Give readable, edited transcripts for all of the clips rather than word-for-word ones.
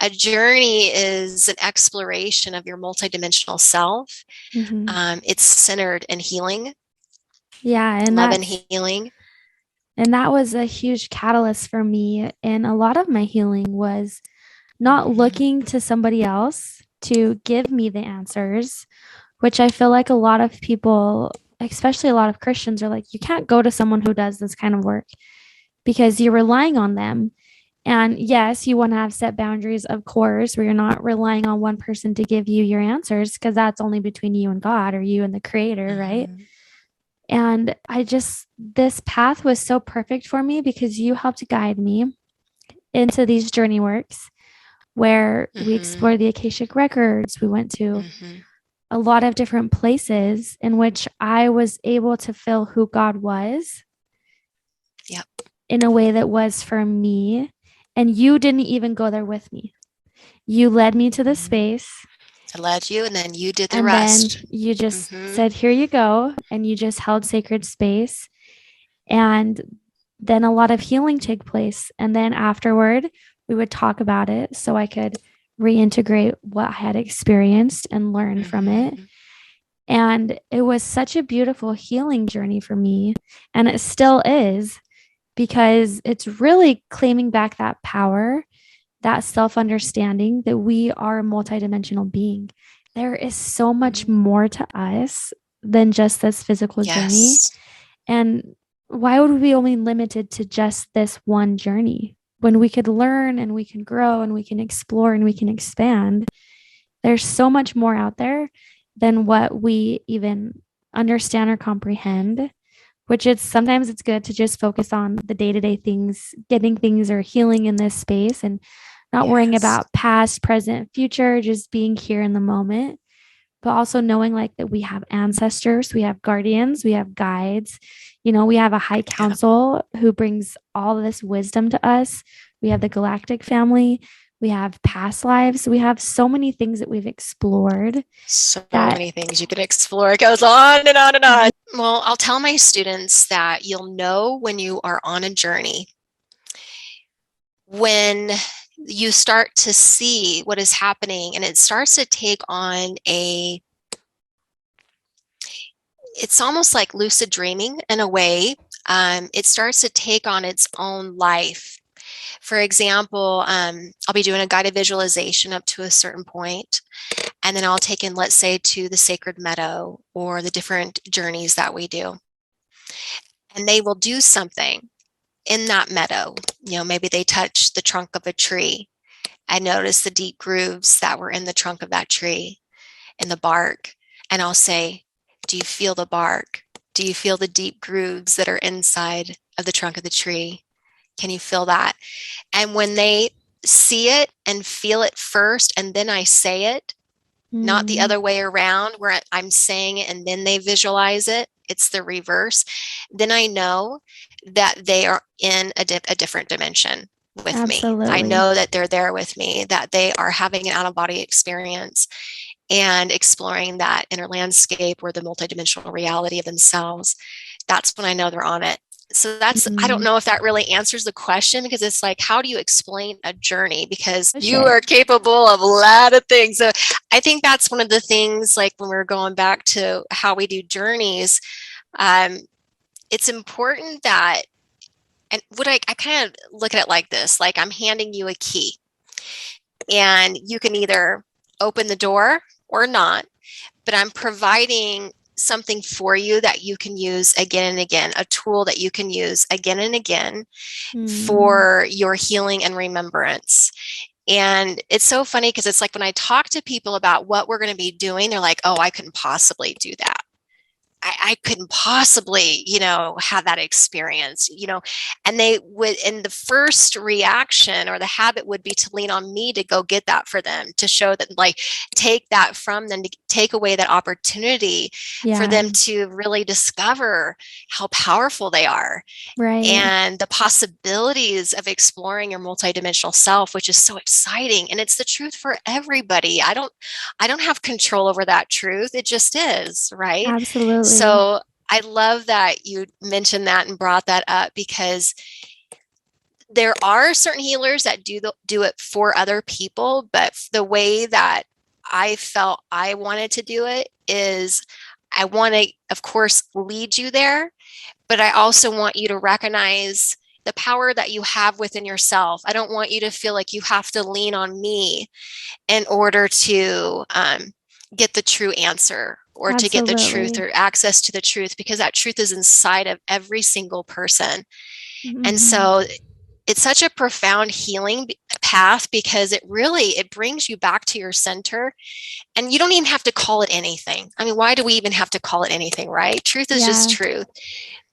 a journey is an exploration of your multidimensional self. Mm-hmm. It's centered in healing, Yeah, and love and that's healing. and that was a huge catalyst for me. And a lot of my healing was not Mhm. looking to somebody else to give me the answers, which I feel like a lot of people, especially a lot of Christians, are like, you can't go to someone who does this kind of work because you're relying on them. And yes, you want to have set boundaries, of course, where you're not relying on one person to give you your answers because that's only between you and God or you and the creator, right? Mhm. And this path was so perfect for me because you helped guide me into these journey works where we Mhm. explored the Akashic records. We went to Mhm. a lot of different places in which I was able to feel who God was Yep. in a way that was for me. And you didn't even go there with me. You led me to this Mhm. space I led you, and then you did the and then rest. you just Mhm. said, here you go. And you just held sacred space. And then a lot of healing took place. And then afterward, we would talk about it so I could reintegrate what I had experienced and learn from it. Mhm. And it was such a beautiful healing journey for me. And it still is because it's really claiming back that power, that self understanding that we are a multidimensional being. There is so much Mhm. more to us than just this physical journey. Yes. And why would we be only limited to just this one journey when we could learn and we can grow and we can explore and we can expand? There's so much more out there than what we even understand or comprehend, which is sometimes it's good to just focus on the day-to-day things, getting things or healing in this space and not worrying Yes. about past, present, future, just being here in the moment, but also knowing like that we have ancestors, we have guardians, we have guides, we have a high Yep. council who brings all this wisdom to us. We have the galactic family, we have past lives, we have so many things that we've explored So that many things you can explore. It goes on and on and on. Well, I'll tell my students that you'll know when you are on a journey when you start to see what is happening and it starts to take on it's almost like lucid dreaming in a way. It starts to take on its own life. For example, I'll be doing a guided visualization up to a certain point, and then I'll take in, let's say, to the sacred meadow or the different journeys that we do. And they will do something in that meadow. Maybe they touch the trunk of a tree. I notice the deep grooves that were in the trunk of that tree, in the bark. And I'll say, do you feel the bark? Do you feel the deep grooves that are inside of the trunk of the tree? Can you feel that? And when they see it and feel it first, and then I say it, not the mm, other way around where I'm saying it and then they visualize it, it's the reverse, then I know that they are in a different dimension with me. I absolutely. know that they're there with me, that they are having an out of body experience and exploring that inner landscape or the multidimensional reality of themselves. That's when I know they're on it. So I don't Mm, know if that really answers the question, because it's like, how do you explain a journey? Because push you it. are capable of a lot of things. So I think that's one of the things, like when we're going back to how we do journeys, um, it's important that, and what I kind of look at it like this, like I'm handing you a key and you can either open the door or not, but I'm providing something for you that you can use again and again, a tool that you can use again and again Mm, for your healing and remembrance. And it's so funny because it's like when I talk to people about what we're going to be doing, they're like, oh, I couldn't possibly do that. I couldn't possibly, have that experience, and they would, and the first reaction or the habit would be to lean on me to go get that for them, to show that, like, take that from them, to take away that opportunity for yeah, them to really discover how powerful they are right. and the possibilities of exploring your multidimensional self, which is so exciting. And it's the truth for everybody. I don't have control over that truth. It just is, right? Absolutely. So I love that you mentioned that and brought that up, because There are certain healers that do it for other people, but the way that I felt I wanted to do it is I want to, of course, lead you there, but I also want you to recognize the power that you have within yourself. I don't want you to feel like you have to lean on me in order to get the true answer or to get the truth Absolutely. or access to the truth, because that truth is inside of every single person. And Hmm. so it's such a profound healing path, because it brings you back to your center, and you don't even have to call it anything. I mean, why do we even have to call it anything, right? Truth is just Yeah. truth.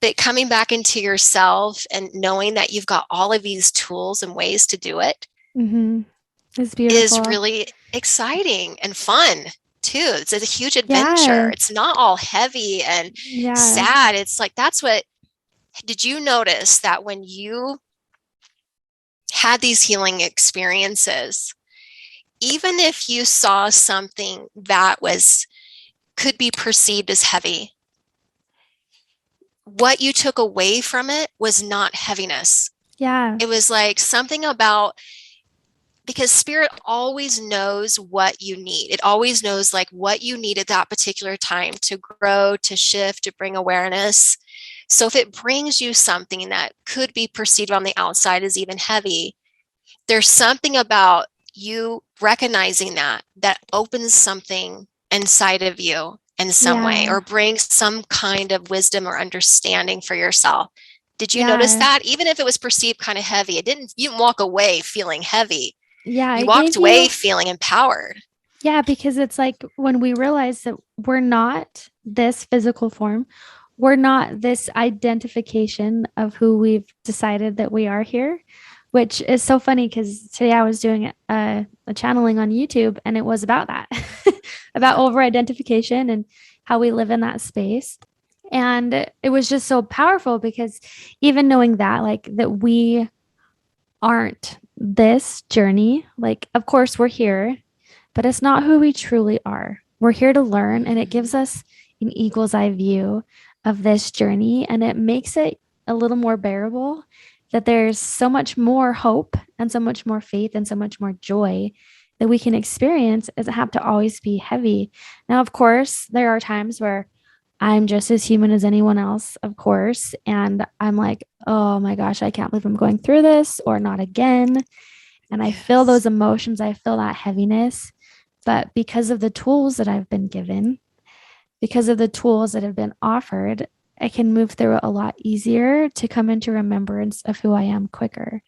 But coming back into yourself and knowing that you've got all of these tools and ways to do it Hmm. It's is beautiful. really exciting and fun too. It's a huge adventure. Yeah. It's not all heavy and Yeah. sad. It's like, that's what, did you notice that when you had these healing experiences, even if you saw something that was could be perceived as heavy, what you took away from it was not heaviness. Yeah. It was like something about, because spirit always knows what you need. It always knows like what you need at that particular time to grow, to shift, to bring awareness. So if it brings you something that could be perceived on the outside as even heavy, there's something about you recognizing that opens something inside of you in some way, Yeah. or brings some kind of wisdom or understanding for yourself. Did you notice Yeah. that? Even if it was perceived kind of heavy, you didn't walk away feeling heavy. Yeah. You It walked gave away you, feeling empowered. yeah, because it's like when we realize that we're not this physical form, we're not this identification of who we've decided that we are here, which is so funny because today I was doing a channeling on YouTube and it was about that, about over identification and how we live in that space. And it was just so powerful because even knowing that, like, that we aren't this journey, like, of course, we're here, but it's not who we truly are. We're here to learn, and it gives Mm-hmm. us an eagle's eye view of this journey, and it makes it a little more bearable that there's so much more hope and so much more faith and so much more joy that we can experience. It doesn't have to always be heavy. Now, of course, there are times where I'm just as human as anyone else, of course. And I'm like, oh my gosh, I can't believe I'm going through this, or not again. And I feel Yes. those emotions, I feel that heaviness. But because of the tools that I've been given, because of the tools that have been offered, I can move through it a lot easier to come into remembrance of who I am quicker.